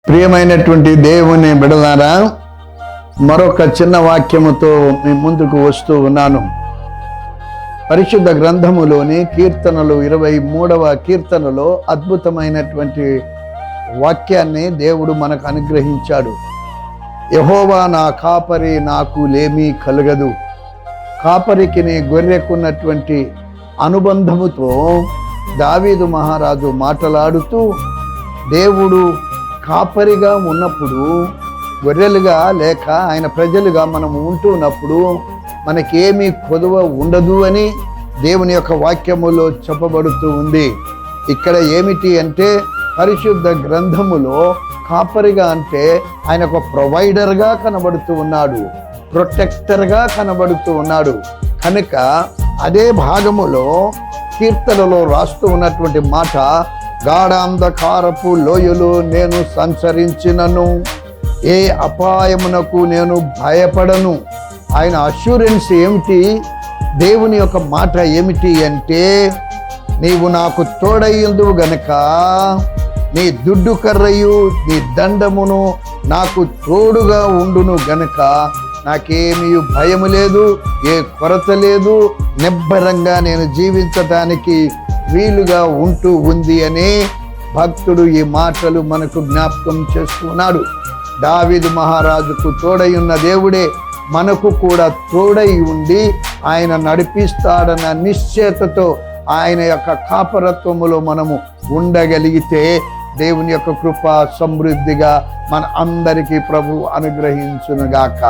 ప్రియమైనటువంటి దేవుని బిడలారా, మరొక చిన్న వాక్యముతో మీ ముందుకు వస్తూ ఉన్నాను. పరిశుద్ధ గ్రంథములోని కీర్తనలు 23వ కీర్తనలో అద్భుతమైనటువంటి వాక్యాన్ని దేవుడు మనకు అనుగ్రహించాడు. యెహోవా నా కాపరి, నాకు లేమీ కలగదు. కాపరికి గొర్రెకున్నటువంటి అనుబంధముతో దావీదు మహారాజు మాట్లాడుతూ, దేవుడు కాపరిగా ఉన్నప్పుడు, గొర్రెలుగా లేక ఆయన ప్రజలుగా మనం ఉంటున్నప్పుడు మనకేమీ కొదువ ఉండదు అని దేవుని యొక్క వాక్యములో చెప్పబడుతూ ఉంది. ఇక్కడ ఏమిటి అంటే, పరిశుద్ధ గ్రంథములో కాపరిగా అంటే ఆయన ఒక ప్రొవైడర్గా కనబడుతూ ఉన్నాడు, ప్రొటెక్టర్గా కనబడుతూ ఉన్నాడు. కనుక అదే భాగములో కీర్తనలో రాస్తూ ఉన్నటువంటి మాట, గాఢాంధకారపు లోయలో నేను సంచరించినను, ఏ అపాయమునకు నేను భయపడను. ఆయన అష్యూరెన్స్ ఏమిటి? దేవుని యొక్క మాట ఏమిటి అంటే, నీవు నాకు తోడయ్యుందువు గనక నీ దుడ్డు కర్రయు నీ దండమును నాకు తోడుగా ఉండును గనక నాకేమీ భయము లేదు, ఏ కొరత లేదు, నిబ్బరంగా నేను జీవించటానికి వీలుగా ఉంటూ ఉంది అని భక్తుడు ఈ మాటలు మనకు జ్ఞాపకం చేస్తున్నాడు. దావీదు మహారాజుకు తోడై ఉన్న దేవుడే మనకు కూడా తోడై ఉండి ఆయన నడిపిస్తాడన్న నిశ్చయతతో ఆయన యొక్క కాపరత్వములో మనము ఉండగలిగితే దేవుని యొక్క కృప సమృద్ధిగా మన అందరికీ ప్రభు అనుగ్రహించునుగాక.